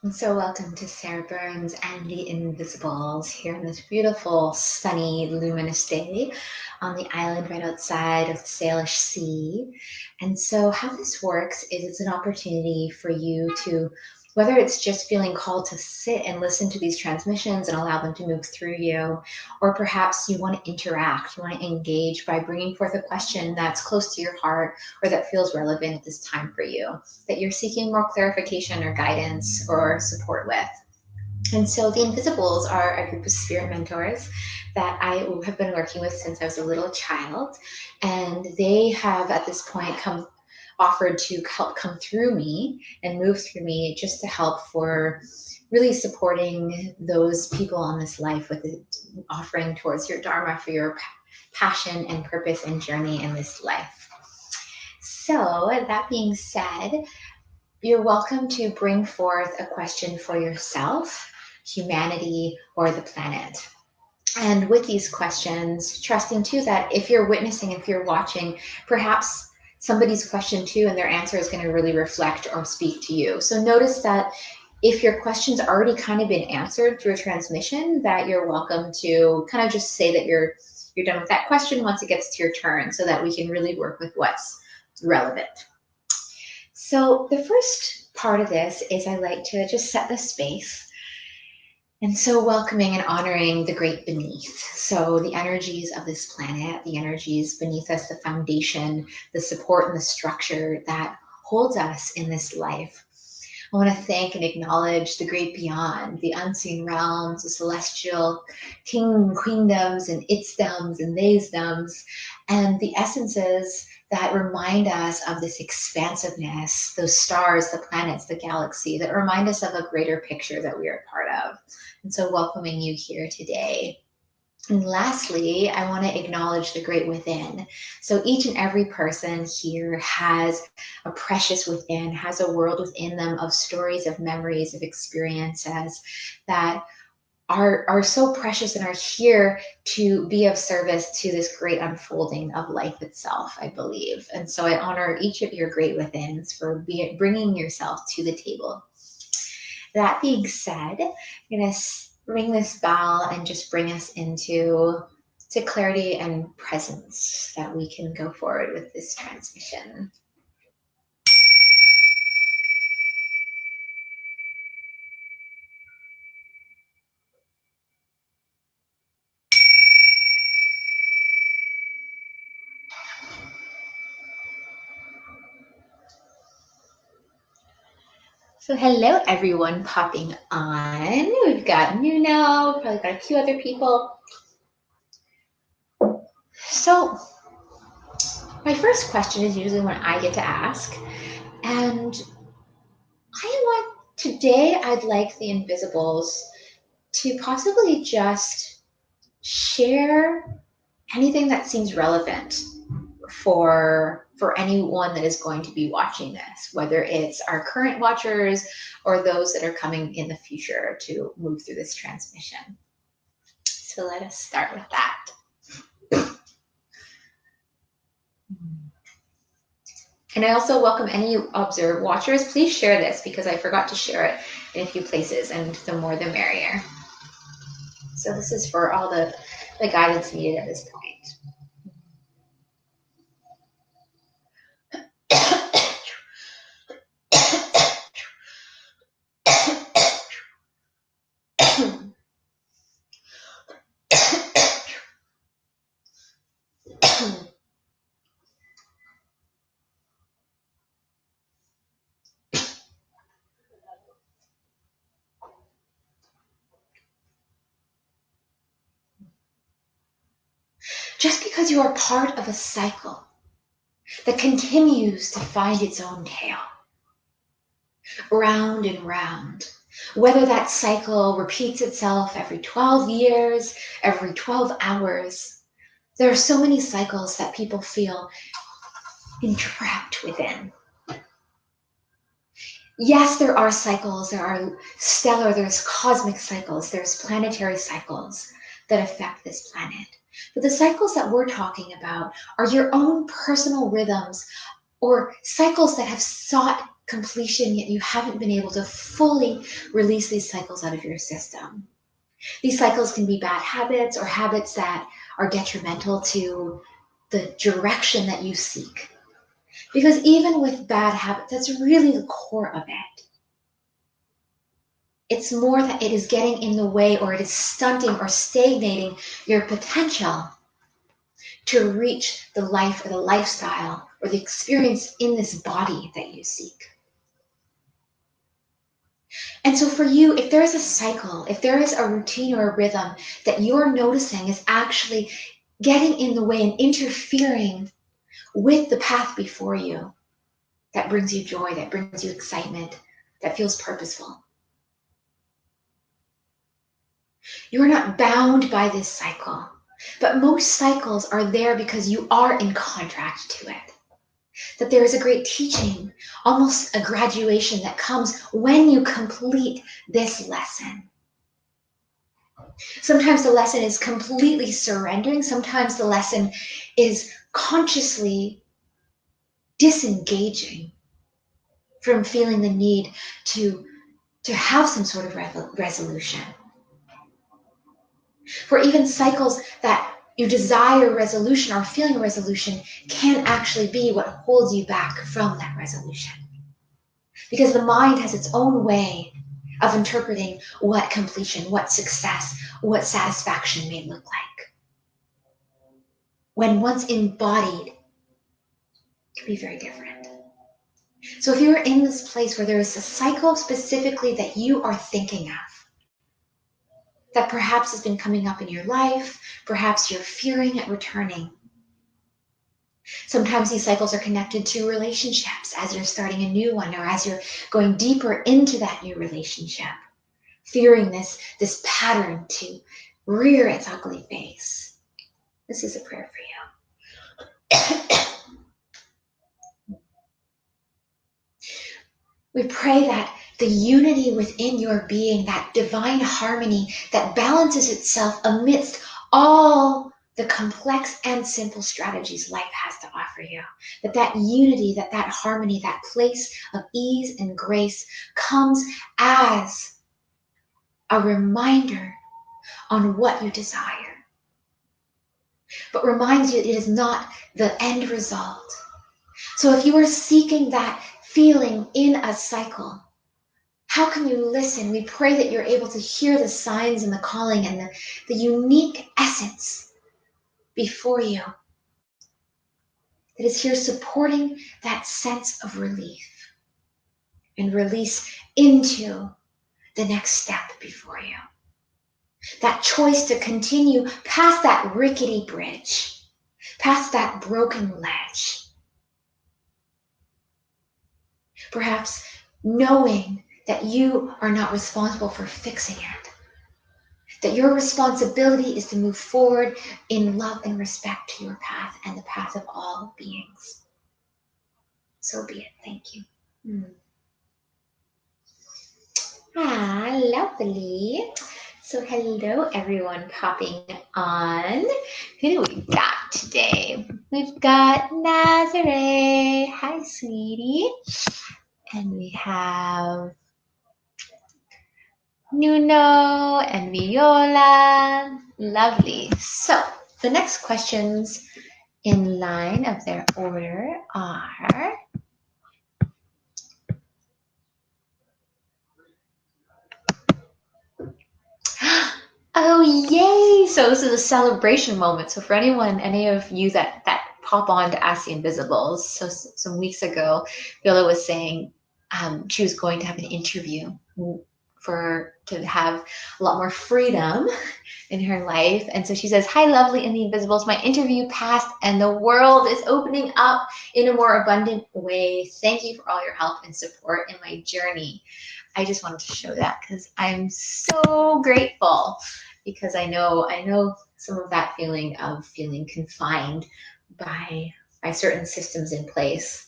And so welcome to Sarah Burns and the Invisibles here on this beautiful, sunny, luminous day on the island right outside of the Salish Sea. And so how this works is it's an opportunity for you to, whether it's just feeling called to sit and listen to these transmissions and allow them to move through you, or perhaps you want to interact, you want to engage by bringing forth a question that's close to your heart or that feels relevant at this time for you, that you're seeking more clarification or guidance or support with. And so the Invisibles are a group of spirit mentors that I have been working with since I was a little child. And they have at this point come offered to help come through me and move through me just to help for really supporting those people on this life with it, offering towards your dharma for your passion and purpose and journey in this life. So, that being said, you're welcome to bring forth a question for yourself, humanity, or the planet. And with these questions, trusting too that if you're witnessing, if you're watching, perhaps somebody's question too, and their answer is going to really reflect or speak to you. So notice that if your question's already kind of been answered through a transmission, that you're welcome to kind of just say that you're done with that question once it gets to your turn, so that we can really work with what's relevant. So the first part of this is I like to just set the space. And so welcoming and honoring the great beneath. So the energies of this planet, the energies beneath us, the foundation, the support and the structure that holds us in this life. I want to thank and acknowledge the great beyond, the unseen realms, the celestial queendoms and itsdoms and theysdoms, and the essences that remind us of this expansiveness, those stars, the planets, the galaxy, that remind us of a greater picture that we are part of. And so welcoming you here today. And lastly, I want to acknowledge the great within. So each and every person here has a precious within, has a world within them of stories, of memories, of experiences that are so precious and are here to be of service to this great unfolding of life itself, I believe. And so I honor each of your great withins for bringing yourself to the table. That being said, I'm going to ring this bell and just bring us into to clarity and presence that we can go forward with this transmission. So hello everyone popping on. We've got Nuno, probably got a few other people. So my first question is usually one I get to ask. And today I'd like the Invisibles to possibly just share anything that seems relevant for anyone that is going to be watching this, whether it's our current watchers or those that are coming in the future to move through this transmission. So let us start with that. And I also welcome any watchers. Please share this because I forgot to share it in a few places, and the more the merrier. So this is for all the guidance needed at this point. Just because you are part of a cycle that continues to find its own tail, round and round, whether that cycle repeats itself every 12 years, every 12 hours, there are so many cycles that people feel entrapped within. Yes, there are cycles, there are stellar, there's cosmic cycles, there's planetary cycles that affect this planet. But the cycles that we're talking about are your own personal rhythms or cycles that have sought completion, yet you haven't been able to fully release these cycles out of your system. These cycles can be bad habits or habits that are detrimental to the direction that you seek. Because even with bad habits, that's really the core of it. It's more that it is getting in the way, or it is stunting or stagnating your potential to reach the life or the lifestyle or the experience in this body that you seek. And so for you, if there is a cycle, if there is a routine or a rhythm that you're noticing is actually getting in the way and interfering with the path before you, that brings you joy, that brings you excitement, that feels purposeful, you are not bound by this cycle. But most cycles are there because you are in contract to it. That there is a great teaching, almost a graduation that comes when you complete this lesson. Sometimes the lesson is completely surrendering. Sometimes the lesson is consciously disengaging from feeling the need to have some sort of resolution. For even cycles that you desire resolution or feeling a resolution can actually be what holds you back from that resolution. Because the mind has its own way of interpreting what completion, what success, what satisfaction may look like. When once embodied, it can be very different. So if you're in this place where there is a cycle specifically that you are thinking of, that perhaps has been coming up in your life, perhaps you're fearing it returning. Sometimes these cycles are connected to relationships as you're starting a new one or as you're going deeper into that new relationship, fearing this pattern to rear its ugly face. This is a prayer for you. We pray that the unity within your being, that divine harmony that balances itself amidst all the complex and simple strategies life has to offer you, that unity, that harmony, that place of ease and grace comes as a reminder on what you desire, but reminds you it is not the end result. So if you are seeking that feeling in a cycle, how can you listen? We pray that you're able to hear the signs and the calling and the unique essence before you that is here supporting that sense of relief and release into the next step before you. That choice to continue past that rickety bridge, past that broken ledge. Perhaps knowing that you are not responsible for fixing it. That your responsibility is to move forward in love and respect to your path and the path of all beings. So be it. Thank you. Lovely. So hello everyone popping on. Who do we got today? We've got Nazare. Hi, sweetie. And we have Nuno and Viola. Lovely. So the next questions in line of their order are oh yay! So this is a celebration moment. So for any of you that pop on to Ask the Invisibles, so some weeks ago, Viola was saying she was going to have an interview to have a lot more freedom in her life. And so she says, hi, lovely in the Invisibles. My interview passed and the world is opening up in a more abundant way. Thank you for all your help and support in my journey. I just wanted to show that because I'm so grateful, because I know some of that feeling of feeling confined by certain systems in place.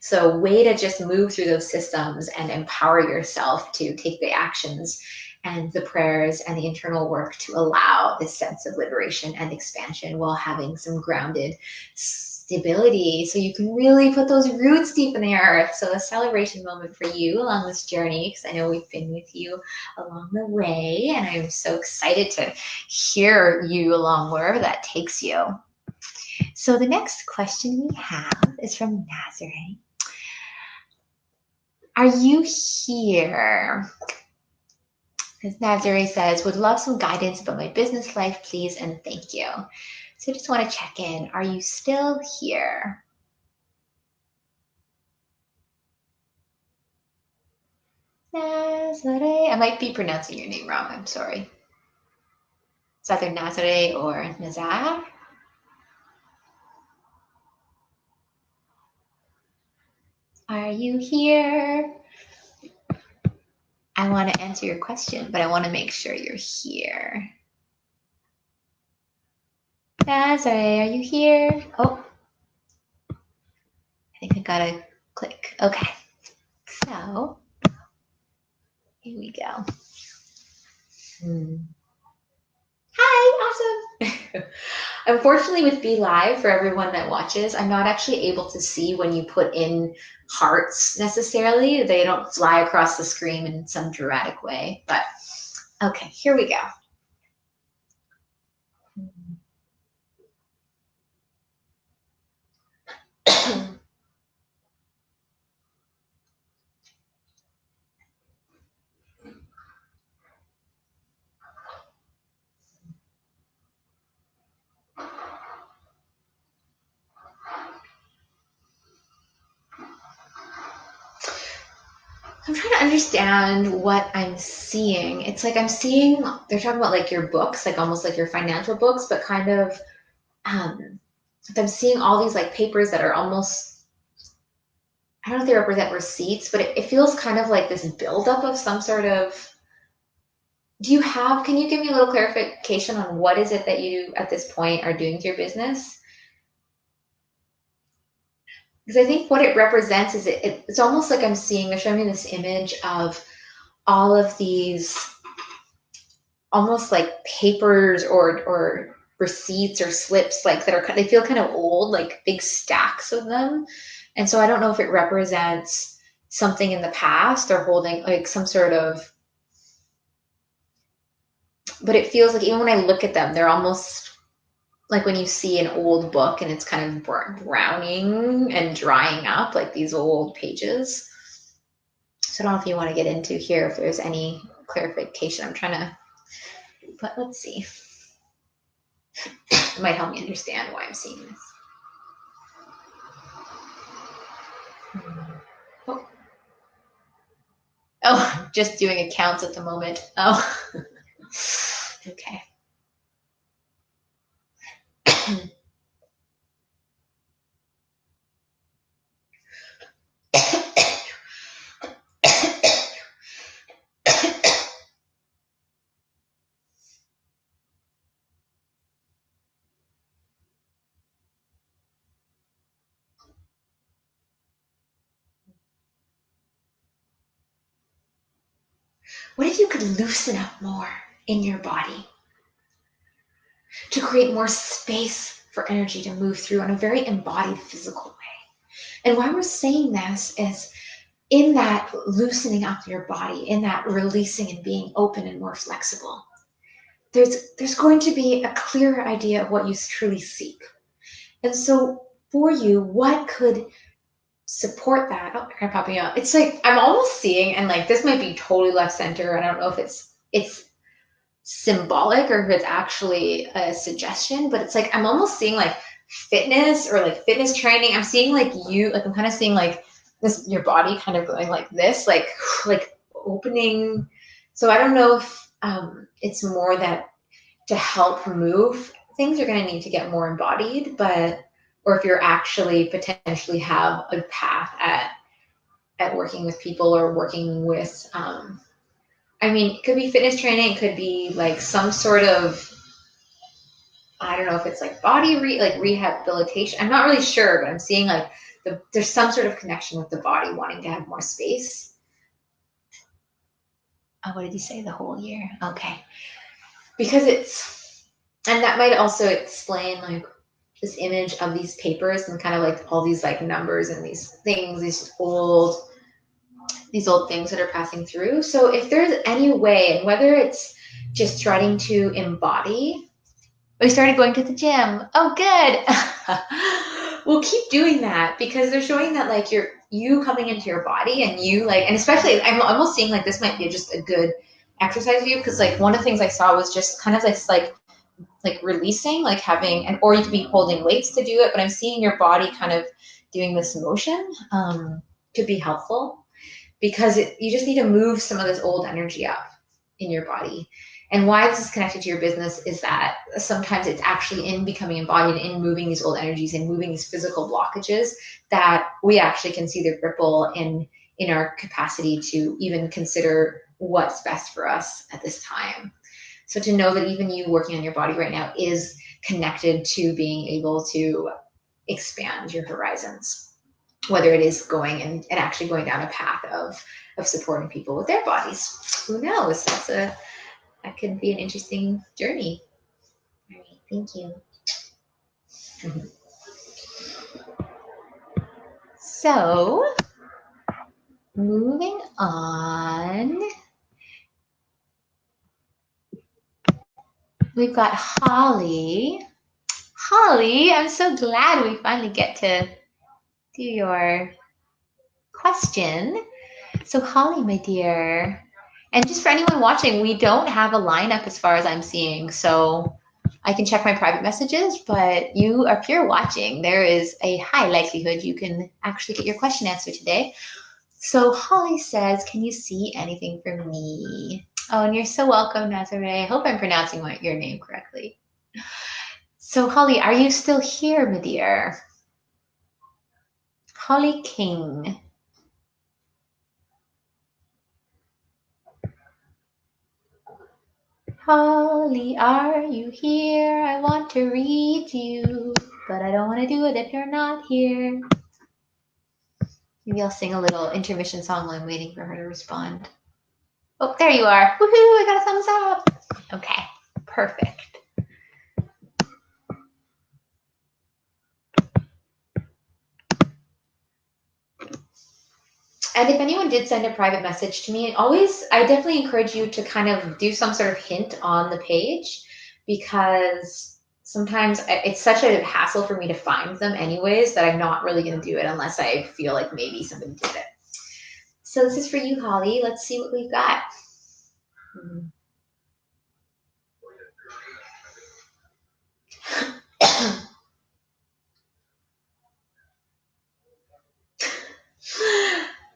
So way to just move through those systems and empower yourself to take the actions and the prayers and the internal work to allow this sense of liberation and expansion while having some grounded, stability so you can really put those roots deep in the earth. So a celebration moment for you along this journey, because I know we've been with you along the way, and I'm so excited to hear you along wherever that takes you. So the next question we have is from Nazareth. Are you here? As Nazareth says, would love some guidance about my business life, please, and thank you. So just want to check in. Are you still here? Nazareth. I might be pronouncing your name wrong. I'm sorry. It's either Nazareth or Nazar. Are you here? I want to answer your question, but I want to make sure you're here. Nazareth, are you here? Oh, I think I gotta click. Okay, so here we go. Hi, awesome. Unfortunately, with Be Live, for everyone that watches, I'm not actually able to see when you put in hearts necessarily. They don't fly across the screen in some dramatic way. But okay, here we go. I'm trying to understand what I'm seeing. It's like I'm seeing, they're talking about like your books, like almost like your financial books, but kind of, I'm seeing all these like papers that are almost, I don't know if they represent receipts, but it feels kind of like this buildup of some sort of, can you give me a little clarification on what is it that you at this point are doing to your business? Because I think what it represents is it's almost like I'm seeing, they're showing me this image of all of these almost like papers or receipts or slips like that are, they feel kind of old, like big stacks of them. And so I don't know if it represents something in the past or holding like some sort of, but it feels like even when I look at them, they're almost like when you see an old book and it's kind of browning and drying up, like these old pages. So I don't know if you want to get into here if there's any clarification. I'm trying to, but let's see. It might help me understand why I'm seeing this. Oh, oh, just doing accounts at the moment. Oh, okay. What if you could loosen up more in your body to create more space for energy to move through in a very embodied physical way? And why we're saying this is in that loosening up your body, in that releasing and being open and more flexible, there's going to be a clearer idea of what you truly seek. And so for you, what could support that? Oh, kind of popping up. It's like I'm almost seeing, and like this might be totally left center. I don't know if it's symbolic or if it's actually a suggestion, but it's like I'm almost seeing like fitness or like fitness training. I'm seeing like I'm kind of seeing like this your body kind of going like this, like opening. So I don't know if it's more that to help move things, you're going to need to get more embodied, but or if you're actually potentially have a path at working with people or working with I mean, it could be fitness training, it could be like some sort of, I don't know if it's like like rehabilitation. I'm not really sure, but I'm seeing like there's some sort of connection with the body wanting to have more space. Oh, what did you say? The whole year? Okay. Because and that might also explain like this image of these papers and kind of like all these like numbers and these things, these old things that are passing through. So if there's any way, and whether it's just starting to embody, we started going to the gym. Oh, good. We'll keep doing that because they're showing that like you coming into your body and you like, and especially I'm almost seeing like this might be just a good exercise for you because like one of the things I saw was just kind of this like releasing, like having, and or you could be holding weights to do it, but I'm seeing your body kind of doing this motion could be helpful because you just need to move some of this old energy up in your body. And why this is connected to your business is that sometimes it's actually in becoming embodied, in moving these old energies and moving these physical blockages that we actually can see the ripple in our capacity to even consider what's best for us at this time. So to know that even you working on your body right now is connected to being able to expand your horizons, whether it is going and actually going down a path of supporting people with their bodies. Who knows? That could be an interesting journey. All right, thank you. Mhm. So moving on, we've got Holly. Holly, I'm so glad we finally get to do your question. So Holly, my dear, and just for anyone watching, we don't have a lineup as far as I'm seeing. So I can check my private messages, but you are pure watching. There is a high likelihood you can actually get your question answered today. So Holly says, can you see anything for me? Oh, and you're so welcome, Nazare. I hope I'm pronouncing your name correctly. So Holly, are you still here, my dear? Holly King. Holly, are you here? I want to read you, but I don't want to do it if you're not here. Maybe I'll sing a little intermission song while I'm waiting for her to respond. Oh, there you are. Woohoo, I got a thumbs up. Okay, perfect. And if anyone did send a private message to me, I definitely encourage you to kind of do some sort of hint on the page because sometimes it's such a hassle for me to find them anyways that I'm not really going to do it unless I feel like maybe somebody did it. So this is for you, Holly. Let's see what we've got.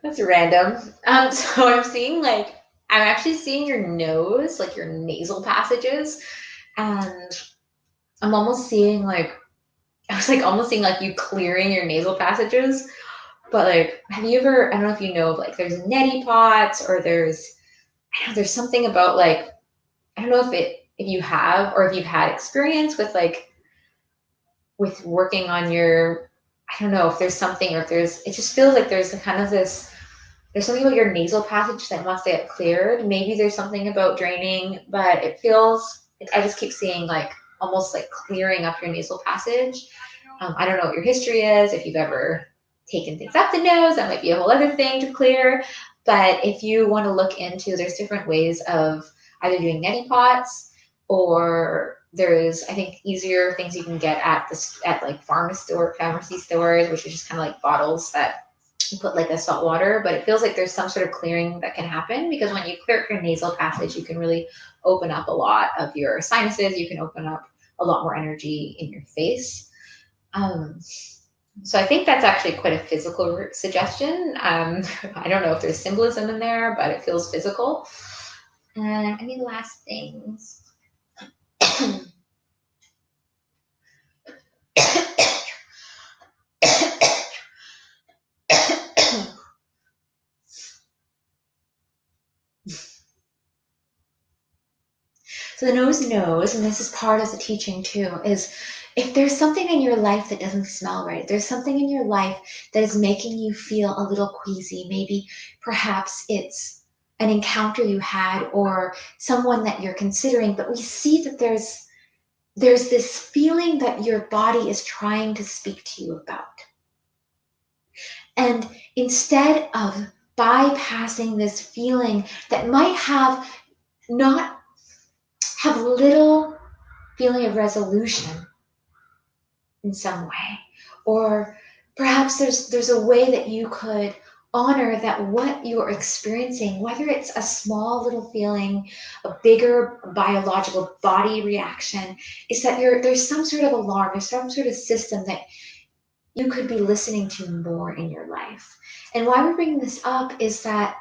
That's random. So I'm actually seeing your nose, like your nasal passages, and I'm almost seeing I was like almost seeing like you clearing your nasal passages. But like, have you ever? I don't know if you know, like there's neti pots or there's something about like I don't know if you have or if you've had experience with working on your. I don't know if there's something or if there's. It just feels like there's kind of this there's something about your nasal passage that wants to get cleared. Maybe there's something about draining, but it feels I just keep seeing like almost like clearing up your nasal passage. I don't know what your history is, if you've ever taken things up the nose, that might be a whole other thing to clear. But if you want to look into, there's different ways of either doing neti pots or there's I think easier things you can get at like pharmacy stores, which is just kind of like bottles that you put like a salt water, but it feels like there's some sort of clearing that can happen because when you clear your nasal passage, you can really open up a lot of your sinuses. You can open up a lot more energy in your face. Um, so I think that's actually quite a physical suggestion. I don't know if there's symbolism in there, but it feels physical. And any last things? So the nose knows, and this is part of the teaching too, is if there's something in your life that doesn't smell right, there's something in your life that is making you feel a little queasy, maybe perhaps it's an encounter you had or someone that you're considering, but we see that there's this feeling that your body is trying to speak to you about. And instead of bypassing this feeling that might have not have little feeling of resolution in some way, or perhaps there's a way that you could honor that what you're experiencing, whether it's a small little feeling, a bigger biological body reaction, is that there's some sort of alarm, there's some sort of system that you could be listening to more in your life. And why we're bringing this up is that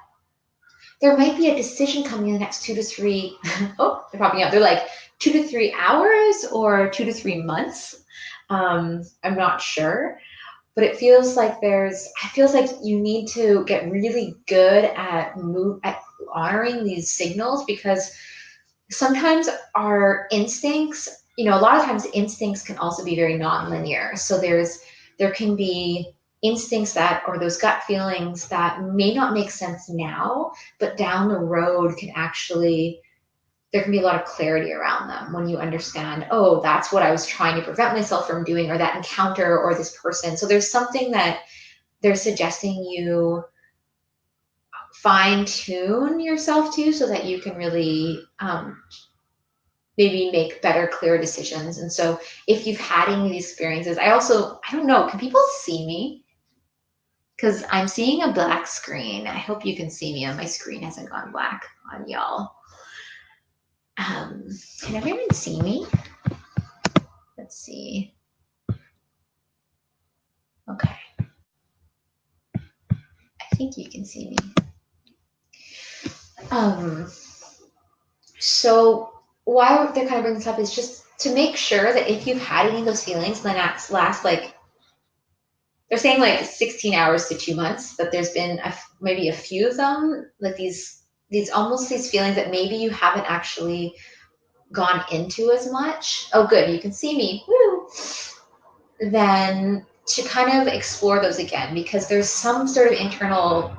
there might be a decision coming in the next 2 to 3, oh, they're popping up. They're like 2 to 3 hours or 2 to 3 months. I'm not sure, but it feels like you need to get really good at honoring these signals, because sometimes our instincts, a lot of times instincts can also be very nonlinear. So there can be instincts that, or those gut feelings that may not make sense now, but down the road there can be a lot of clarity around them when you understand, oh, that's what I was trying to prevent myself from doing, or that encounter, or this person. So there's something that they're suggesting you fine tune yourself to, so that you can really maybe make better, clear decisions. And so if you've had any of these experiences, I don't know, can people see me? Because I'm seeing a black screen. I hope you can see me, and my screen hasn't gone black on y'all. Can everyone see me? Let's see. Okay. I think you can see me. So why they're kind of bringing this up is just to make sure that if you've had any of those feelings in the last like, they're saying like 16 hours to 2 months, that there's been maybe a few of them, like these feelings that maybe you haven't actually gone into as much. Oh, good, you can see me. Woo! Then to kind of explore those again, because there's some sort of internal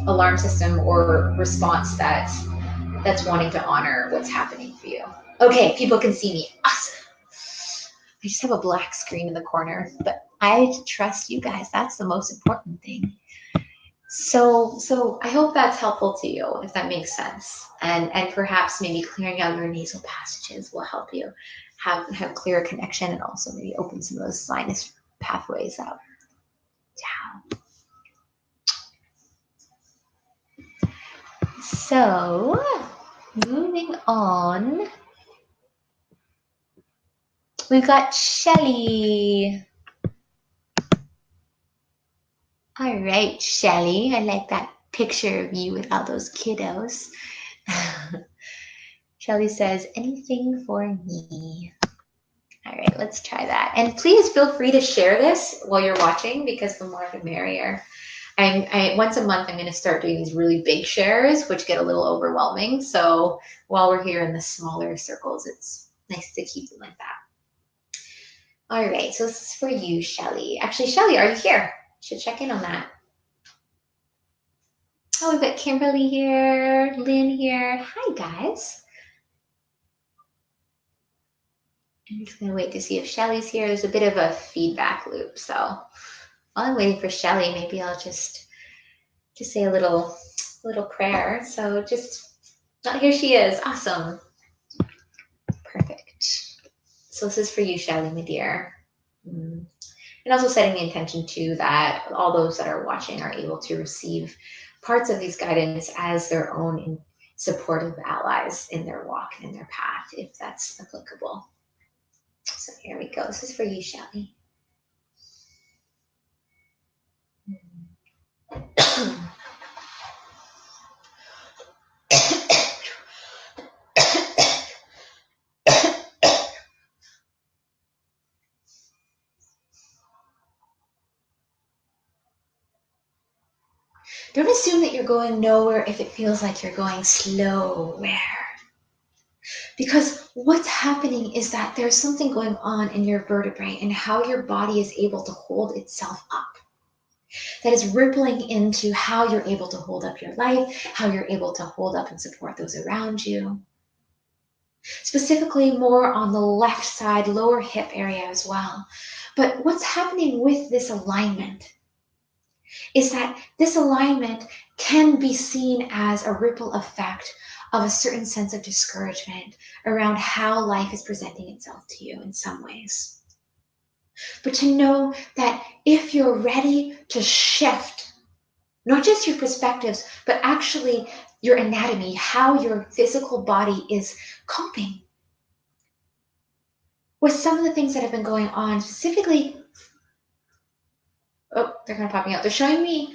alarm system or response that's wanting to honor what's happening for you. Okay, people can see me. Awesome. I just have a black screen in the corner, but I trust you guys. That's the most important thing. So I hope that's helpful to you, if that makes sense. And perhaps maybe clearing out your nasal passages will help you have clearer connection, and also maybe open some of those sinus pathways out. So moving on, we've got Shelly. All right, Shelly, I like that picture of you with all those kiddos. Shelly says, anything for me. All right, let's try that. And please feel free to share this while you're watching, because the more the merrier. Once a month, I'm going to start doing these really big shares, which get a little overwhelming. So while we're here in the smaller circles, it's nice to keep them like that. All right, so this is for you, Shelly. Actually, Shelly, are you here? Should check in on that. Oh, we've got Kimberly here, Lynn here. Hi, guys. I'm just going to wait to see if Shelly's here. There's a bit of a feedback loop, so while I'm waiting for Shelly, maybe I'll just say a little prayer. So here she is. Awesome. Perfect. So this is for you, Shelly, my dear. And also setting the intention too that all those that are watching are able to receive parts of these guidance as their own supportive allies in their walk and in their path, if that's applicable. So here we go. This is for you, Shelly. Don't assume that you're going nowhere if it feels like you're going slowwhere. Because what's happening is that there's something going on in your vertebrae and how your body is able to hold itself up. That is rippling into how you're able to hold up your life, how you're able to hold up and support those around you. specifically more on the left side, lower hip area as well. But what's happening with this alignment is that this alignment can be seen as a ripple effect of a certain sense of discouragement around how life is presenting itself to you in some ways. But to know that if you're ready to shift, not just your perspectives, but actually your anatomy, how your physical body is coping with some of the things that have been going on, specifically, oh, they're kind of popping out. They're showing me,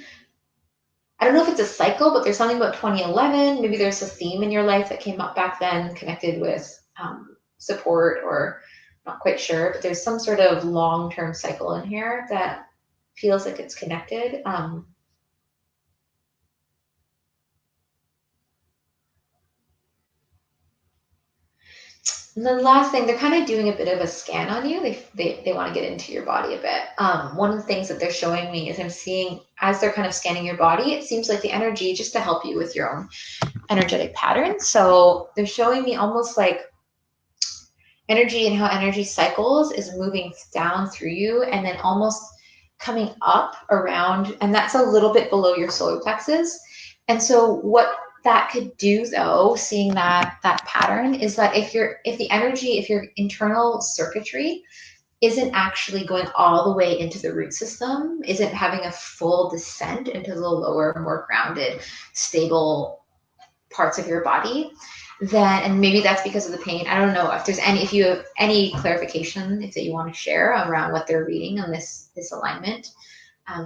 I don't know if it's a cycle, but there's something about 2011. Maybe there's a theme in your life that came up back then connected with support, or not quite sure, but there's some sort of long-term cycle in here that feels like it's connected. And then last thing, they're kind of doing a bit of a scan on you. They want to get into your body a bit. One of the things that they're showing me is I'm seeing as they're kind of scanning your body, it seems like the energy, just to help you with your own energetic patterns. So they're showing me almost like energy and how energy cycles is moving down through you and then almost coming up around, and that's a little bit below your solar plexus. And so what that could do though, seeing that pattern, is that if the energy, if your internal circuitry isn't actually going all the way into the root system, isn't having a full descent into the lower, more grounded, stable parts of your body, then, and maybe that's because of the pain. I don't know if you have any clarification that you want to share around what they're reading on this alignment,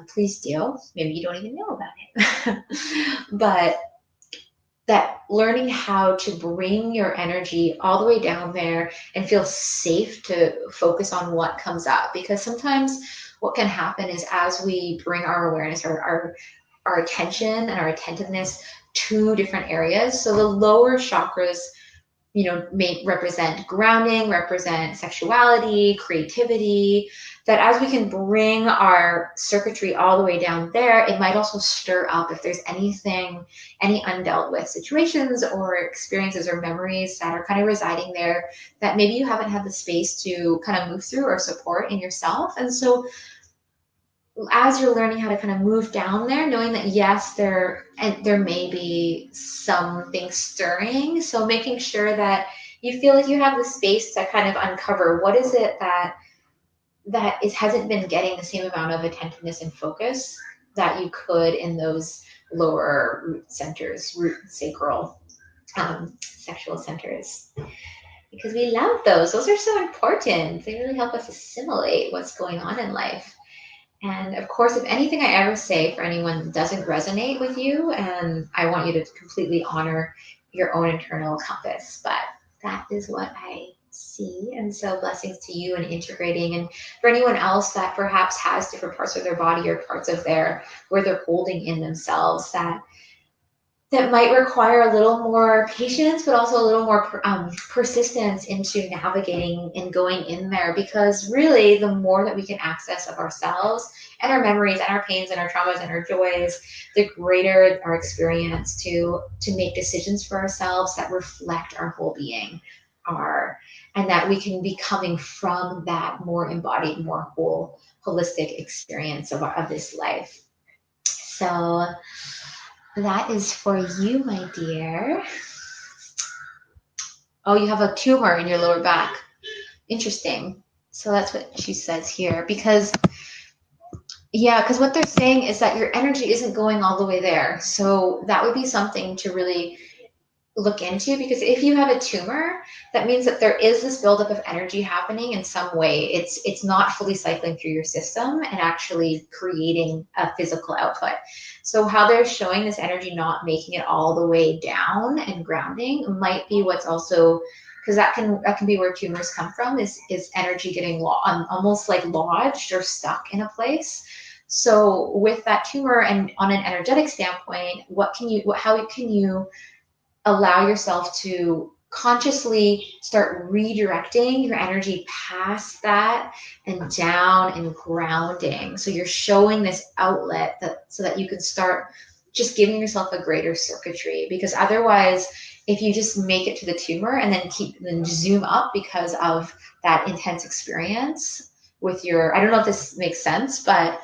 please do. Maybe you don't even know about it. But that learning how to bring your energy all the way down there and feel safe to focus on what comes up. Because sometimes what can happen is as we bring our awareness, our attention and our attentiveness to different areas. So the lower chakras, may represent grounding, represent sexuality, creativity, that as we can bring our circuitry all the way down there, it might also stir up if there's any undealt with situations or experiences or memories that are kind of residing there that maybe you haven't had the space to kind of move through or support in yourself. And so as you're learning how to kind of move down there, knowing that yes, there may be something stirring. So making sure that you feel like you have the space to kind of uncover what is it that hasn't been getting the same amount of attentiveness and focus that you could in those lower root centers, root sacral, sexual centers. Because we love those. Those are so important. They really help us assimilate what's going on in life. And of course, if anything I ever say for anyone doesn't resonate with you, and I want you to completely honor your own internal compass, but that is what I see. And so blessings to you in integrating. And for anyone else that perhaps has different parts of their body or parts of where they're holding in themselves that might require a little more patience, but also a little more persistence into navigating and going in there. Because really, the more that we can access of ourselves and our memories and our pains and our traumas and our joys, the greater our experience to make decisions for ourselves that reflect our whole being are, and that we can be coming from that more embodied, more whole, holistic experience of this life. So that is for you, my dear. Oh, you have a tumor in your lower back. Interesting. So that's what she says here. Because what they're saying is that your energy isn't going all the way there. So that would be something to really look into, because if you have a tumor, that means that there is this buildup of energy happening in some way. It's not fully cycling through your system and actually creating a physical output. So how they're showing this energy not making it all the way down and grounding might be what's also, because that can be where tumors come from, is energy getting almost like lodged or stuck in a place. So with that tumor, and on an energetic standpoint, how can you allow yourself to consciously start redirecting your energy past that and down and grounding? So you're showing this outlet so that you can start just giving yourself a greater circuitry, because otherwise if you just make it to the tumor and then zoom up because of that intense experience with your, I don't know if this makes sense, but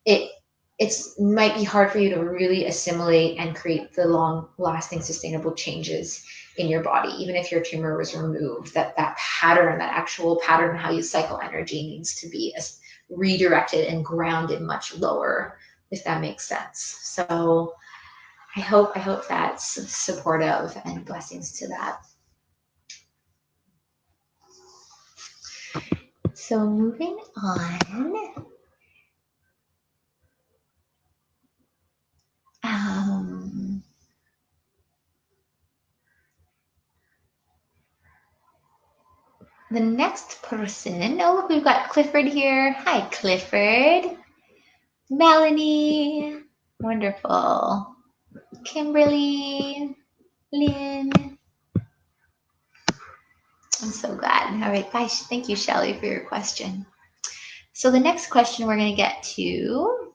it it's might be hard for you to really assimilate and create the long lasting sustainable changes in your body, even if your tumor was removed. That pattern, that actual pattern, how you cycle energy needs to be redirected and grounded much lower, if that makes sense. So I hope that's supportive, and blessings to that. So moving on. The next person, oh look, we've got Clifford here. Hi, Clifford. Melanie, wonderful. Kimberly, Lynn. I'm so glad. All right, bye. Thank you, Shelly, for your question. So the next question we're going to get to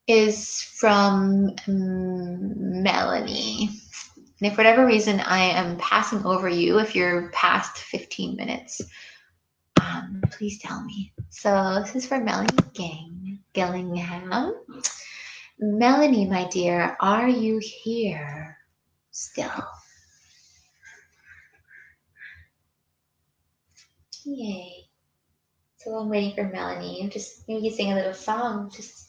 is from Melanie. And if for whatever reason I am passing over you, if you're past 15 minutes, please tell me. So this is for Melanie Gillingham. Melanie, my dear, are you here still? Yay. So I'm waiting for Melanie. Just maybe sing a little song. Just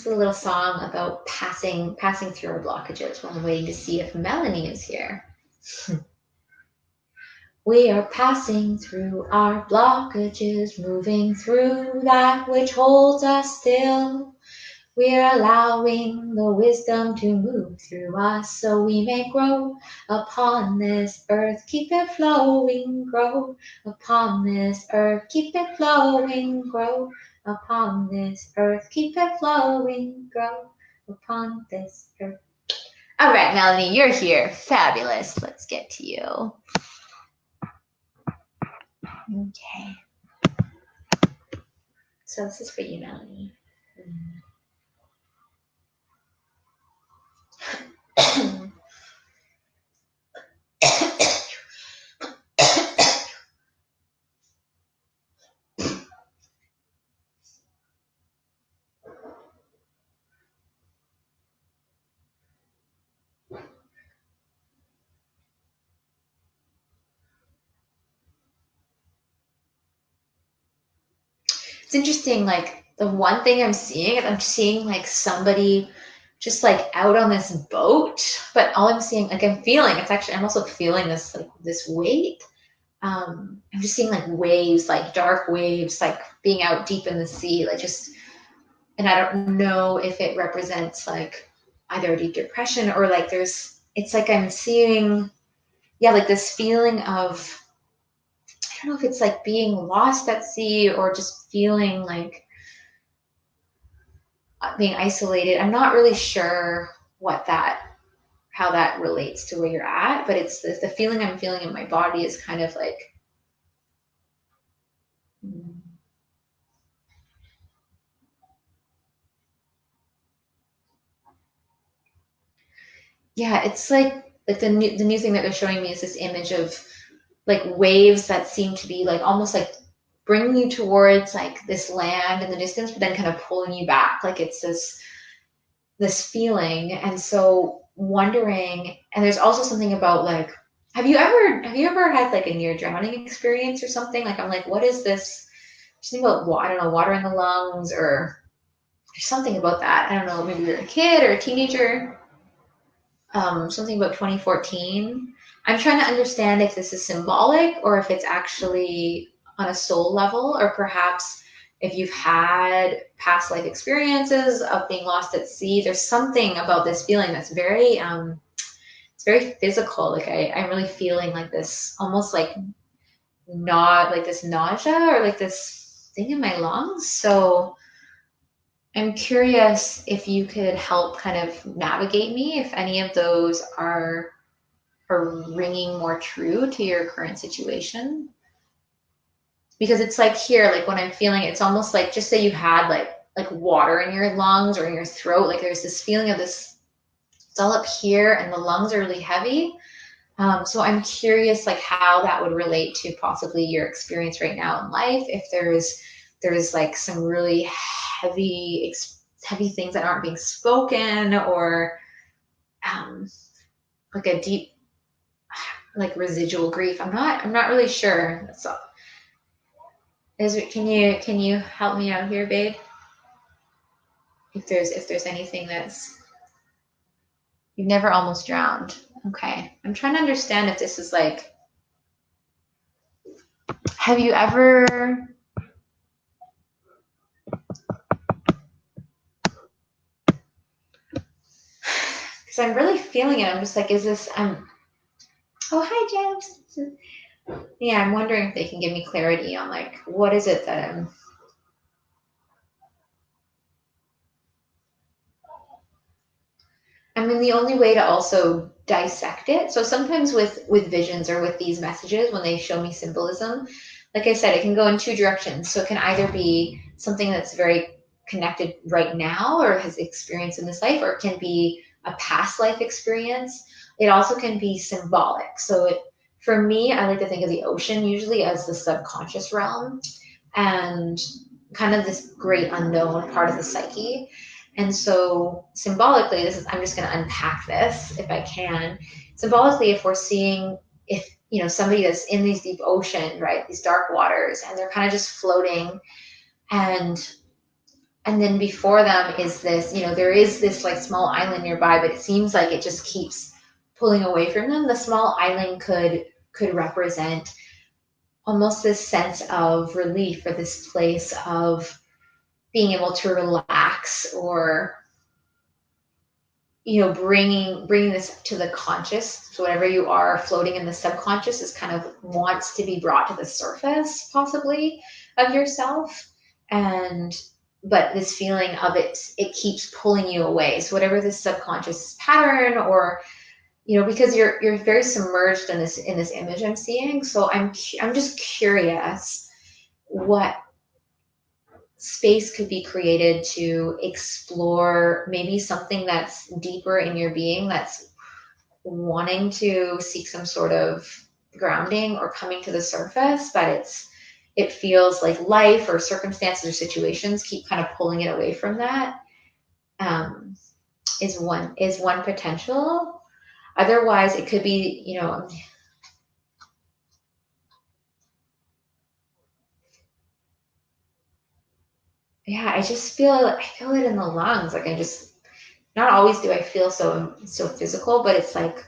a little song about passing through our blockages while I'm waiting to see if Melanie is here. We are passing through our blockages, moving through that which holds us still. We are allowing the wisdom to move through us so we may grow upon this earth. Keep it flowing, grow upon this earth. Keep it flowing, grow upon this earth. Keep it flowing, grow upon this earth. All right, Melanie, you're here. Fabulous. Let's get to you. Okay. So this is for you, Melanie. It's interesting, like the one thing I'm seeing like somebody just like out on this boat, but all I'm seeing, like I'm also feeling this like this weight. I'm just seeing like waves, like dark waves, like being out deep in the sea, like just, and I don't know if it represents like either a deep depression or like it's like I'm seeing, yeah, like this feeling of, I don't know if it's like being lost at sea or just feeling like being isolated. I'm not really sure how that relates to where you're at, but it's the feeling I'm feeling in my body is kind of like, yeah, it's like the new thing that they're showing me is this image of like waves that seem to be like almost like bringing you towards like this land in the distance, but then kind of pulling you back. Like it's this feeling. And so wondering, and there's also something about like, have you ever had like a near drowning experience or something? Like I'm like, what is this? Just think about I don't know, water in the lungs or there's something about that. I don't know, maybe you're a kid or a teenager. Something about 2014. I'm trying to understand if this is symbolic or if it's actually on a soul level, or perhaps if you've had past life experiences of being lost at sea. There's something about this feeling that's it's very physical. Like I'm really feeling like this, almost like not like this nausea or like this thing in my lungs. So I'm curious if you could help kind of navigate me if any of those are ringing more true to your current situation. Because it's like here, like when I'm feeling, it's almost like, just say you had like like water in your lungs or in your throat. Like there's this feeling of this, it's all up here and the lungs are really heavy. So I'm curious like how that would relate to possibly your experience right now in life. If there's like some really heavy things that aren't being spoken, or um, like a deep like residual grief. I'm not really sure. So can you help me out here, babe? If there's anything that's, you've never almost drowned. Okay. I'm trying to understand if this is like, have you ever, because I'm really feeling it. I'm just like, is this, oh, hi, James. Yeah, I'm wondering if they can give me clarity on like, what is it that I mean, the only way to also dissect it. So sometimes with visions or with these messages, when they show me symbolism, like I said, it can go in two directions. So it can either be something that's very connected right now or has experience in this life, or it can be a past life experience. It also can be symbolic. So for me, I like to think of the ocean usually as the subconscious realm and kind of this great unknown part of the psyche. And so symbolically, this is, I'm just going to unpack this if I can. Symbolically, if we're seeing, if, somebody that's in these deep ocean, right, these dark waters, and they're kind of just floating, and and then before them is this, there is this like small island nearby, but it seems like it just keeps pulling away from them. The small island could represent almost this sense of relief, or this place of being able to relax, or bringing this to the conscious. So whatever you are floating in the subconscious is kind of wants to be brought to the surface possibly of yourself. And but this feeling of it keeps pulling you away. So whatever this subconscious pattern, or because you're very submerged in this image I'm seeing. So I'm just curious what space could be created to explore maybe something that's deeper in your being, that's wanting to seek some sort of grounding or coming to the surface, but it feels like life or circumstances or situations keep kind of pulling it away from that. um, is one potential. Otherwise it could be, yeah, I feel it in the lungs. Like, I just, not always do I feel so physical, but it's like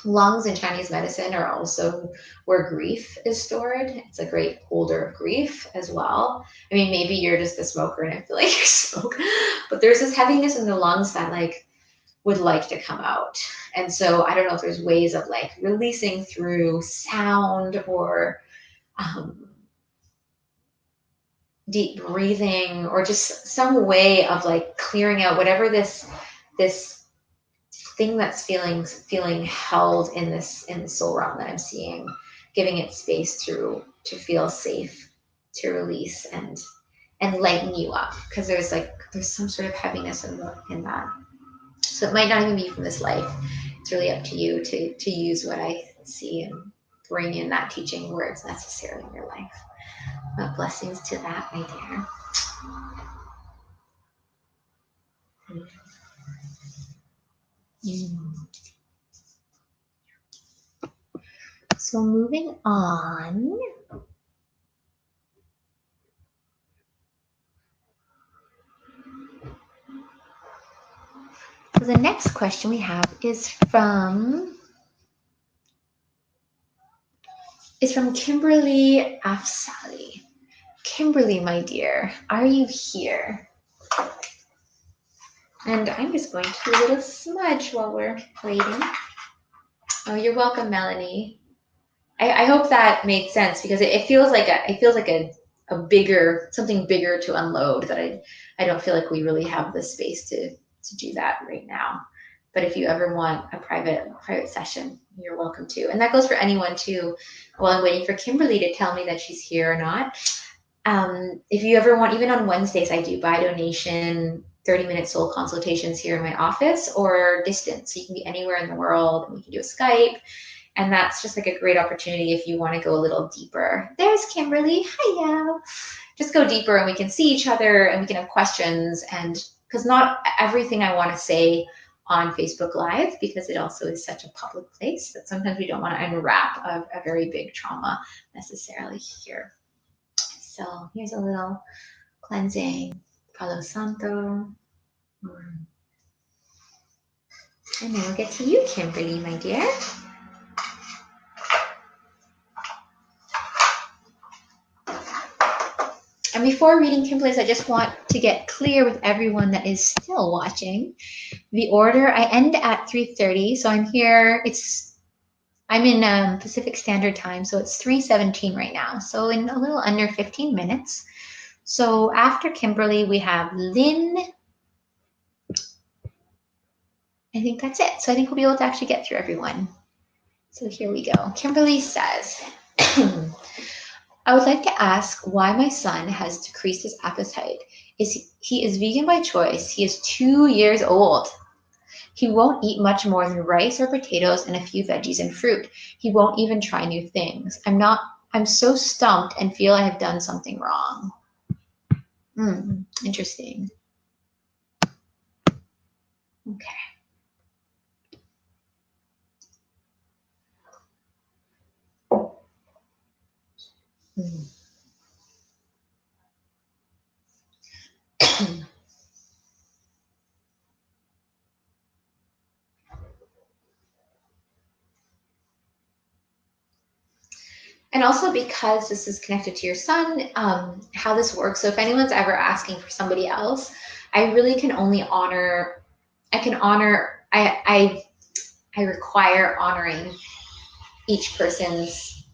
lungs in Chinese medicine are also where grief is stored. It's a great holder of grief as well. I mean, maybe you're just a smoker and I feel like you smoke, but there's this heaviness in the lungs that like would like to come out. And so I don't know if there's ways of like releasing through sound, or um, deep breathing, or just some way of like clearing out whatever this thing that's feeling held in the soul realm that I'm seeing, giving it space to feel safe, to release and lighten you up, because there's some sort of heaviness in that. So it might not even be from this life. It's really up to you to use what I see and bring in that teaching where it's necessary in your life. But blessings to that, my dear. Mm. So moving on. So the next question we have is from Kimberly Afsali. Kimberly, my dear, are you here? And I'm just going to do a little smudge while we're waiting. Oh, you're welcome, Melanie. I hope that made sense, because it feels like a bigger, something bigger to unload, that I don't feel like we really have the space to do that right now. But if you ever want a private session, you're welcome to. And that goes for anyone too. While I'm waiting for Kimberly to tell me that she's here or not, If you ever want, even on Wednesdays, I do by donation 30-minute soul consultations here in my office or distance. So you can be anywhere in the world and we can do a Skype. And that's just like a great opportunity if you want to go a little deeper. There's Kimberly. Hiya. Just go deeper and we can see each other and we can have questions. And because not everything I want to say on Facebook Live, because it also is such a public place that sometimes we don't want to unwrap a very big trauma necessarily here. So here's a little cleansing Palo Santo. And then we'll get to you, Kimberly, my dear. And before reading Kimberly's, I just want to get clear with everyone that is still watching. The order, I end at 3:30, so I'm here, I'm in Pacific Standard Time, so it's 3:17 right now, so in a little under 15 minutes. So after Kimberly, we have Lynn. I think that's it. So I think we'll be able to actually get through everyone. So here we go. Kimberly says, I would like to ask why my son has decreased his appetite. He is vegan by choice. He is 2 years old. He won't eat much more than rice or potatoes and a few veggies and fruit. He won't even try new things. I'm so stumped and feel I have done something wrong. Interesting. Okay. And also because this is connected to your son, how this works. So if anyone's ever asking for somebody else, I really can only honor, I require honoring each person's,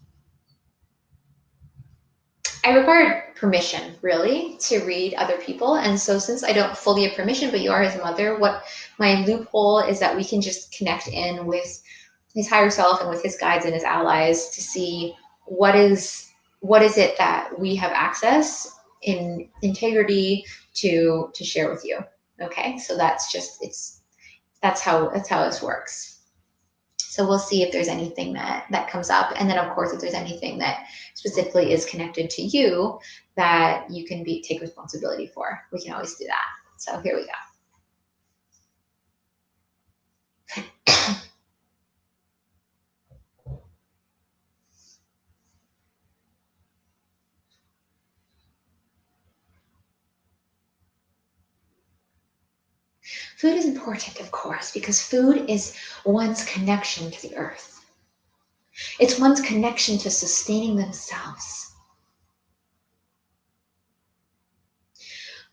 I require permission really to read other people. And so since I don't fully have permission, but you are his mother, what my loophole is that we can just connect in with his higher self and with his guides and his allies to see what is it that we have access in integrity to share with you. Okay, so that's just that's how this works. So we'll see if there's anything that comes up, and then of course if there's anything that specifically is connected to you that you can take responsibility for, we can always do that. So here we go. Food is important, of course, because food is one's connection to the earth. It's one's connection to sustaining themselves.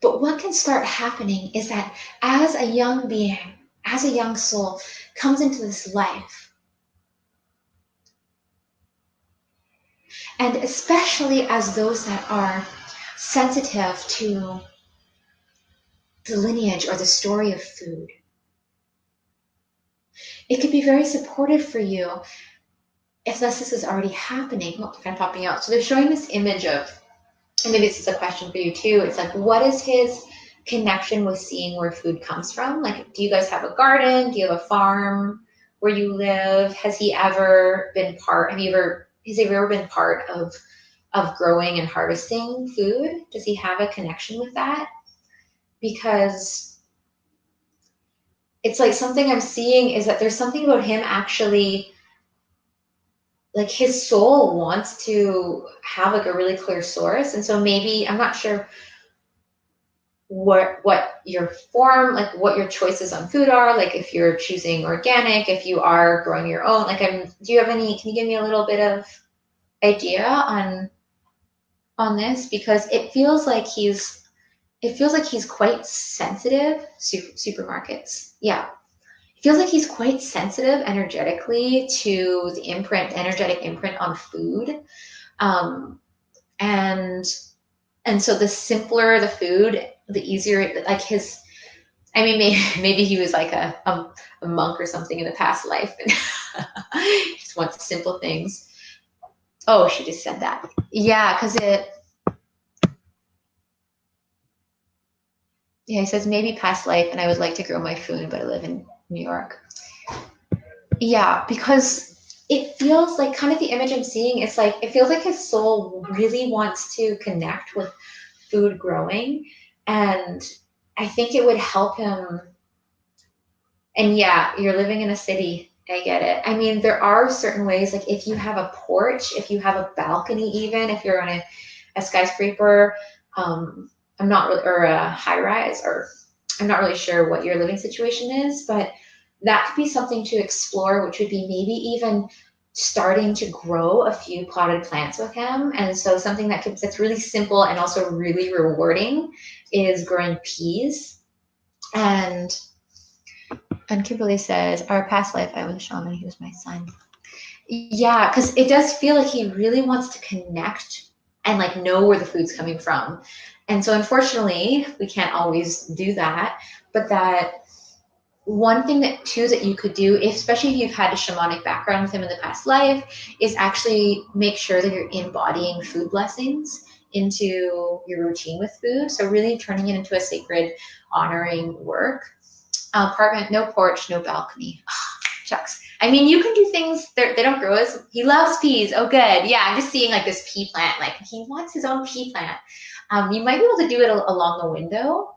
But what can start happening is that as a young being, as a young soul comes into this life, and especially as those that are sensitive to the lineage or the story of food, it could be very supportive for you if this is already happening. Oh, kind of popping out. So they're showing this image of, and maybe this is a question for you too. It's like, what is his connection with seeing where food comes from? Like, do you guys have a garden? Do you have a farm where you live? Has he ever been has he ever been part of growing and harvesting food? Does he have a connection with that? Because it's like something I'm seeing is that there's something about him actually, like his soul wants to have like a really clear source. And so maybe, I'm not sure what your form, like what your choices on food are, like if you're choosing organic, if you are growing your own, like do you have any, can you give me a little bit of idea on this? Because it feels like he's quite sensitive. Supermarkets. Yeah. It feels like he's quite sensitive energetically to the energetic imprint on food. And so the simpler the food, the easier, like his, I mean, maybe he was like a monk or something in the past life and he just wants simple things. Oh, she just said that. Yeah, because Yeah, he says maybe past life, and I would like to grow my food, but I live in New York. Yeah, because it feels like kind of the image I'm seeing is like it feels like his soul really wants to connect with food growing, and I think it would help him. And yeah, you're living in a city. I get it. I mean, there are certain ways, like if you have a porch, if you have a balcony, even if you're on a skyscraper, I'm not really, or a high rise, or I'm not really sure what your living situation is, but that could be something to explore, which would be maybe even starting to grow a few potted plants with him. And so something that's really simple and also really rewarding is growing peas. And Kimberly says, our past life, I was a shaman. He was my son. Yeah, because it does feel like he really wants to connect and like know where the food's coming from. And so unfortunately, we can't always do that. But that one thing that too that you could do, especially if you've had a shamanic background with him in the past life, is actually make sure that you're embodying food blessings into your routine with food. So really turning it into a sacred, honoring work. Apartment, no porch, no balcony. Shucks. I mean, you can do things they don't grow as. He loves peas. Oh, good. Yeah, I'm just seeing like this pea plant. Like he wants his own pea plant. You might be able to do it along the window.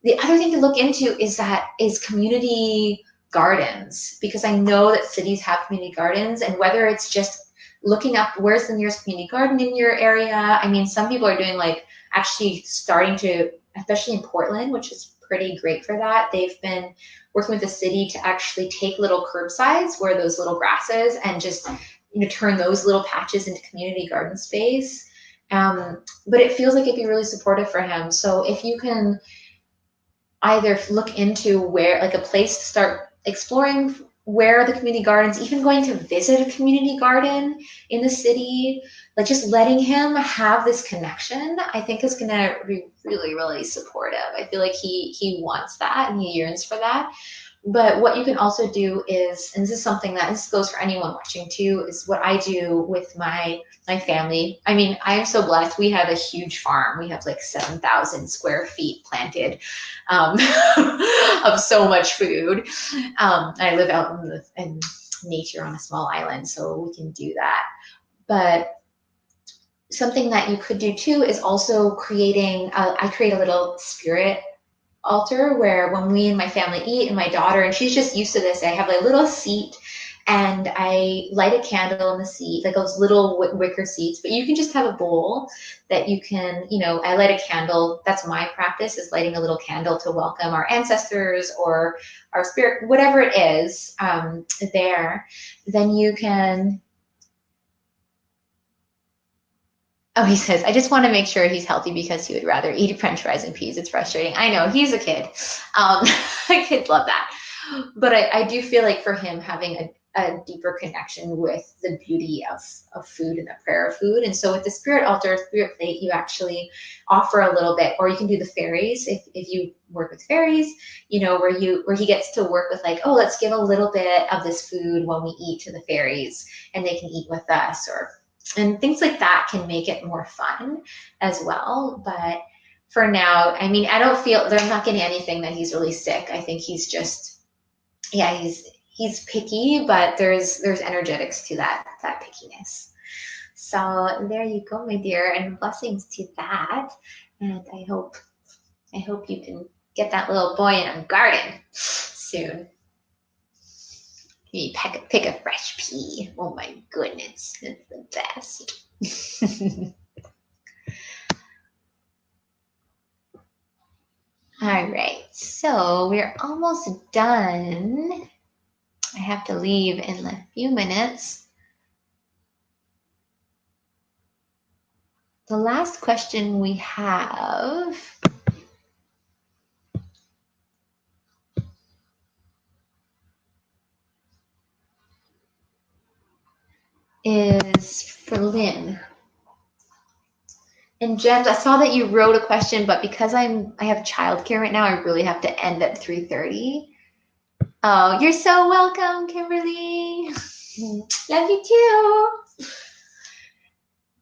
The other thing to look into is community gardens, because I know that cities have community gardens, and whether it's just looking up where's the nearest community garden in your area. I mean, some people are doing like actually starting to, especially in Portland, which is pretty great for that. They've been working with the city to actually take little curbsides where those little grasses and just turn those little patches into community garden space. But it feels like it'd be really supportive for him. So if you can either look into where, like a place to start exploring where are the community gardens, even going to visit a community garden in the city, like just letting him have this connection, I think is going to be really, really supportive. I feel like he wants that and he yearns for that. But what you can also do is, and this is something that this goes for anyone watching too, is what I do with my family. I mean, I am so blessed. We have a huge farm. We have like 7,000 square feet planted um, of so much food. I live out in nature on a small island, so we can do that. But something that you could do too is also creating. I create a little spirit altar where when we and my family eat, and my daughter, and she's just used to this, I have a little seat and I light a candle in the seat, like those little wicker seats, but you can just have a bowl that you can, I light a candle. That's my practice, is lighting a little candle to welcome our ancestors or our spirit, whatever it is there. Then you can. Oh, he says, I just want to make sure he's healthy because he would rather eat french fries and peas. It's frustrating. I know, he's a kid. Kids love that. But I do feel like for him having a deeper connection with the beauty of food and the prayer of food. And so with the spirit altar, spirit plate, you actually offer a little bit, or you can do the fairies if you work with fairies, where he gets to work with like, oh, let's give a little bit of this food when we eat to the fairies and they can eat with us, and things like that can make it more fun as well. But for now, I mean, I don't feel they're not getting anything that he's really sick. I think he's just, yeah, he's picky, but there's energetics to that pickiness. So there you go, my dear, and blessings to that. And I hope you can get that little boy in a garden soon. You pick a fresh pea. Oh my goodness, it's the best. All right, so we're almost done. I have to leave in a few minutes. The last question we have is for Lynn. And Jen, I saw that you wrote a question, but because I have childcare right now, I really have to end at 3:30. Oh, you're so welcome, Kimberly. Love you too.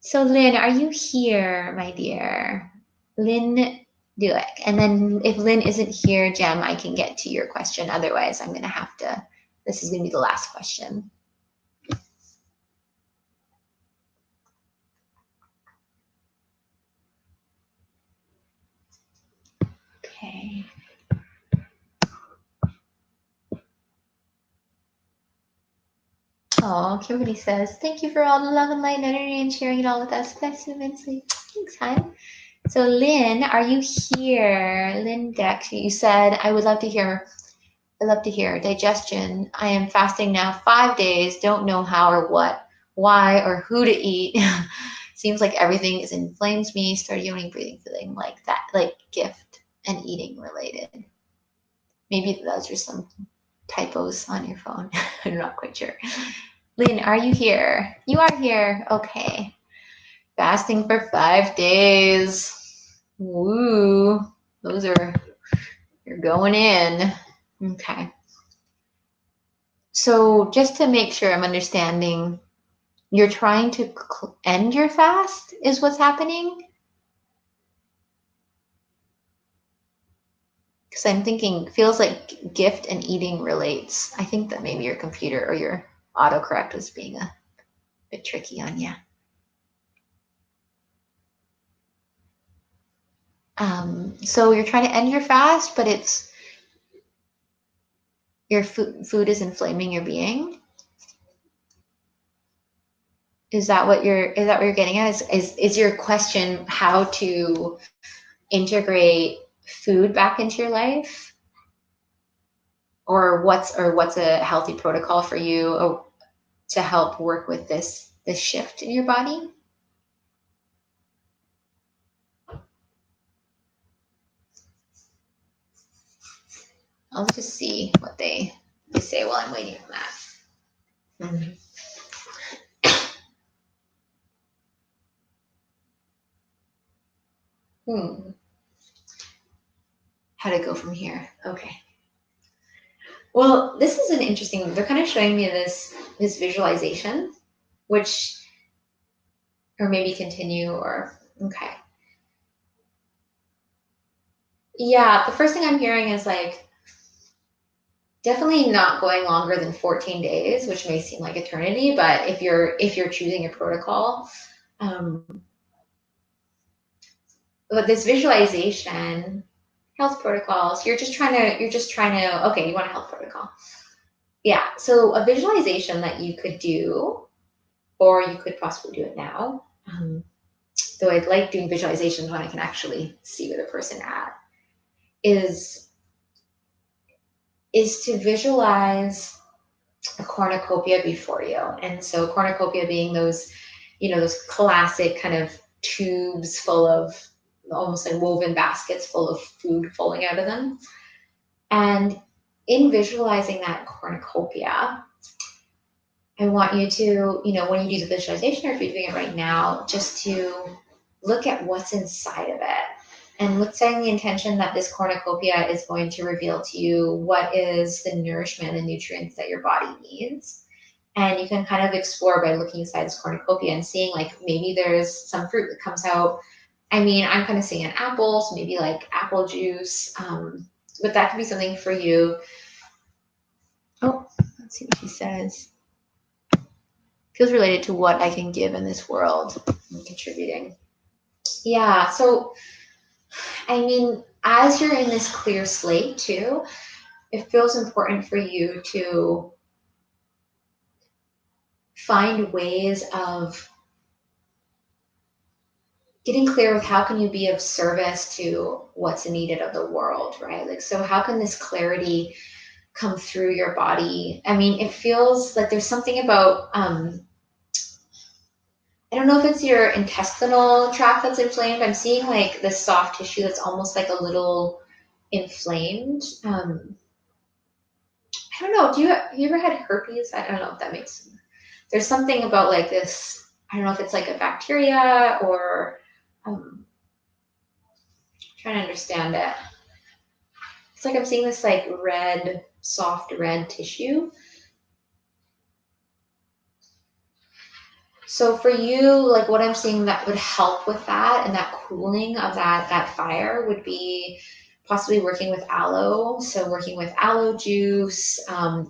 So Lynn, are you here, my dear? Lynn do it. And then if Lynn isn't here, Jem, I can get to your question. Otherwise, I'm going to have to, this is going to be the last question. Okay. Oh, Kimberly says, thank you for all the love and light and energy and sharing it all with us. Bless you immensely. Thanks, hon. So Lynn, are you here? Lynn Dex, you said, I would love to hear. I love to hear digestion. I am fasting now 5 days. Don't know how or what, why or who to eat. Seems like everything is inflames me. Started yawning, breathing, feeling like that, like gift and eating related. Maybe those are some typos on your phone. I'm not quite sure. Lynn, are you here? You are here. Okay. Fasting for 5 days. Woo. Those are, you're going in. Okay. So just to make sure I'm understanding, you're trying to end your fast is what's happening? Because I'm thinking, feels like gift and eating relates. I think that maybe your computer or your autocorrect was being a bit tricky on you. So you're trying to end your fast, but it's your food is inflaming your being. Is that what you're getting at? Is your question how to integrate food back into your life? Or what's a healthy protocol for you to help work with this shift in your body? I'll just see what they say while I'm waiting on that. Mm-hmm. How to go from here? Okay. Well, this is an interesting. They're kind of showing me this visualization, which, or maybe continue, or okay. Yeah, the first thing I'm hearing is like definitely not going longer than 14 days, which may seem like eternity, but if you're choosing a protocol, but this visualization, health protocols, you're just trying to, okay, you want a health protocol. Yeah, so a visualization that you could do, or you could possibly do it now. Though I like doing visualizations when I can actually see where the person at is to visualize a cornucopia before you. And so cornucopia being those, those classic kind of tubes full of almost like woven baskets full of food falling out of them. And in visualizing that cornucopia, I want you to, when you do the visualization or if you're doing it right now, just to look at what's inside of it. And let's setting the intention that this cornucopia is going to reveal to you what is the nourishment and nutrients that your body needs. And you can kind of explore by looking inside this cornucopia and seeing like maybe there's some fruit that comes out. I mean, I'm kind of seeing apples, maybe like apple juice, but that could be something for you. Oh, let's see what she says. Feels related to what I can give in this world and contributing. Yeah, so I mean, as you're in this clear slate too, it feels important for you to find ways of getting clear with how can you be of service to what's needed of the world, right? Like, so how can this clarity come through your body? I mean, it feels like there's something about, I don't know if it's your intestinal tract that's inflamed. I'm seeing like this soft tissue that's almost like a little inflamed. I don't know. Have you ever had herpes? I don't know if that makes sense. There's something about like this. I don't know if it's like a bacteria or trying to understand it. It's like I'm seeing this like red, soft red tissue. So for you, like what I'm seeing that would help with that and that cooling of that fire would be possibly working with aloe. So working with aloe juice,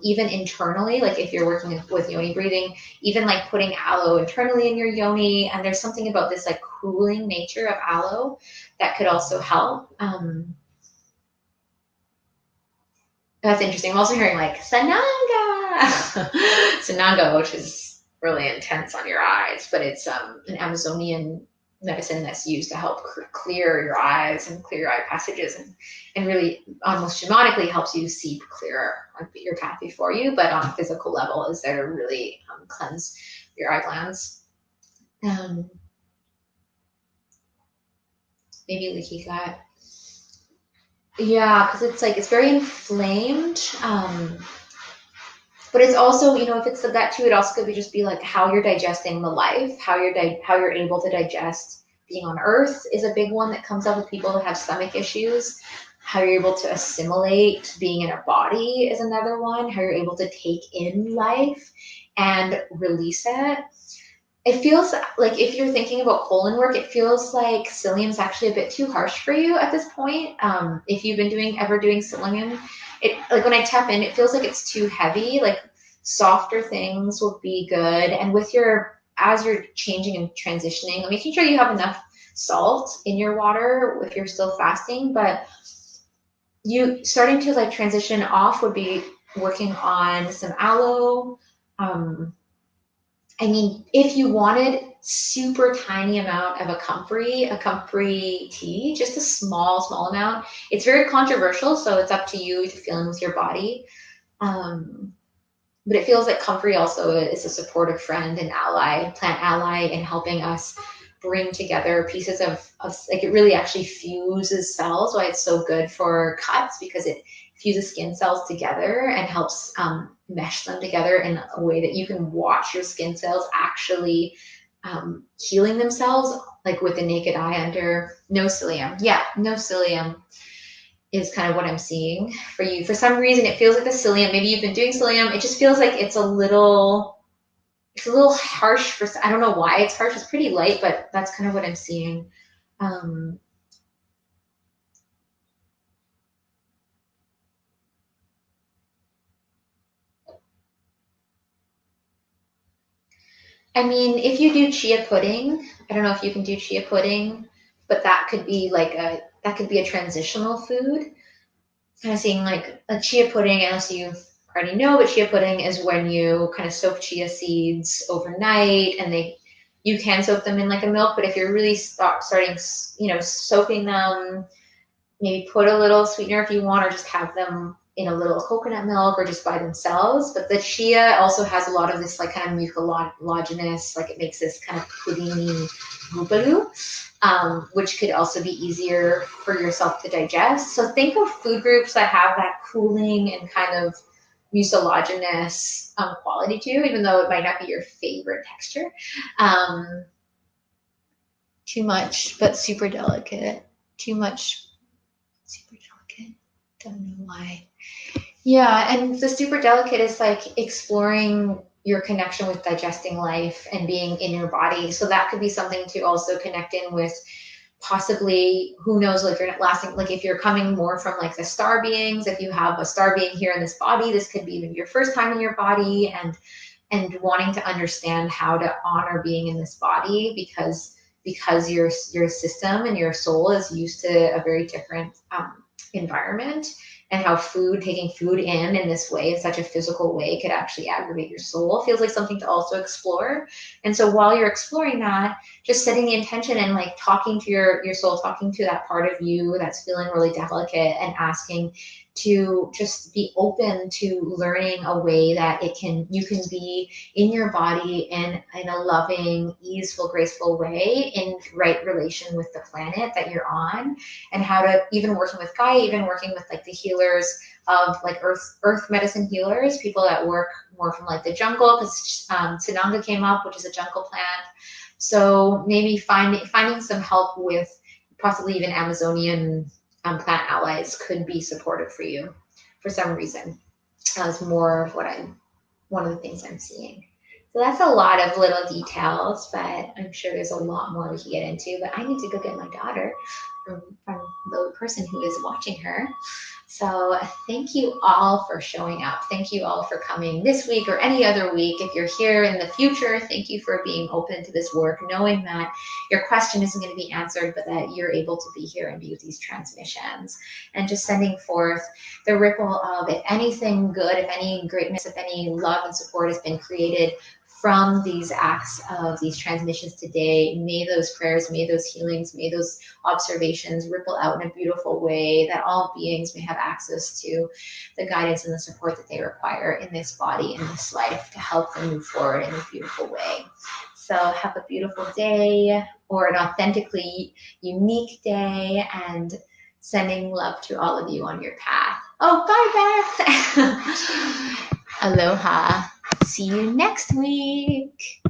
even internally, like if you're working with yoni breathing, even like putting aloe internally in your yoni. And there's something about this like cooling nature of aloe that could also help. That's interesting. I'm also hearing like Sananga, Sananga, which is really intense on your eyes, but it's an Amazonian medicine that's used to help clear your eyes and clear your eye passages and really almost shamanically helps you see clearer like your path before you, but on a physical level is there to really cleanse your eye glands. Um, Maybe leaky gut. Yeah, because it's like it's very inflamed. But it's also, you know, if it's the gut too, it also could be just be like how you're digesting the life, how you're able to digest being on Earth is a big one that comes up with people that have stomach issues. How you're able to assimilate being in a body is another one. How you're able to take in life and release it. It feels like if you're thinking about colon work, it feels like psyllium's actually a bit too harsh for you at this point. If you've been doing psyllium, it like when I tap in, it feels like it's too heavy. Like softer things will be good. And with your as you're changing and transitioning, making sure you have enough salt in your water if you're still fasting. But you starting to like transition off would be working on some aloe. Um, I mean, if you wanted super tiny amount of a comfrey tea, just a small amount, it's very controversial. So it's up to you to feel in with your body. Um, but it feels like comfrey also is a supportive friend and ally, plant ally in helping us bring together pieces of like it really actually fuses cells. Why it's so good for cuts because it fuses skin cells together and helps mesh them together in a way that you can watch your skin cells actually healing themselves like with the naked eye under no cilium. Yeah, no cilium is kind of what I'm seeing for you. For some reason, it feels like the psyllium. Maybe you've been doing psyllium. It just feels like it's a little harsh for. I don't know why it's harsh. It's pretty light, but that's kind of what I'm seeing. Um, I mean, if you do chia pudding, I don't know if you can do chia pudding, but that could be a transitional food. Kind of seeing like a chia pudding, unless you already know, but chia pudding is when you kind of soak chia seeds overnight and you can soak them in like a milk, but if you're really starting, soaking them, maybe put a little sweetener if you want, or just have them in a little coconut milk or just by themselves. But the chia also has a lot of this like kind of mucilaginous, like it makes this kind of puddingy boobaloo, which could also be easier for yourself to digest. So think of food groups that have that cooling and kind of mucilaginous quality to you, even though it might not be your favorite texture. Um, Too much, but super delicate. Too much, super delicate. Don't know why. Yeah, and the super delicate is like exploring your connection with digesting life and being in your body. So that could be something to also connect in with possibly who knows like you're not lasting like if you're coming more from like the star beings, if you have a star being here in this body, this could be your first time in your body and wanting to understand how to honor being in this body because your system and your soul is used to a very different environment, and how taking food in this way, in such a physical way, could actually aggravate your soul feels like something to also explore. And so while you're exploring that, just setting the intention and like talking to your soul, talking to that part of you that's feeling really delicate and asking to just be open to learning a way that you can be in your body in a loving, easeful, graceful way in right relation with the planet that you're on, and how to even working with Gaia, even working with like the healers of like earth medicine healers, people that work more from like the jungle, because Sananga came up, which is a jungle plant. So maybe finding some help with possibly even Amazonian plant allies could be supportive for you for some reason. That's more of what I'm one of the things I'm seeing. So that's a lot of little details, but I'm sure there's a lot more we can get into. But I need to go get my daughter from the person who is watching her. So thank you all for showing up. Thank you all for coming this week or any other week. If you're here in the future, thank you for being open to this work, knowing that your question isn't going to be answered, but that you're able to be here and be with these transmissions and just sending forth the ripple of if anything good, if any greatness, if any love and support has been created from these acts of these transmissions today. May those prayers, may those healings, may those observations ripple out in a beautiful way, that all beings may have access to the guidance and the support that they require in this body, in this life, to help them move forward in a beautiful way. So have a beautiful day, or an authentically unique day, and sending love to all of you on your path. Oh, bye, Beth. Aloha. See you next week.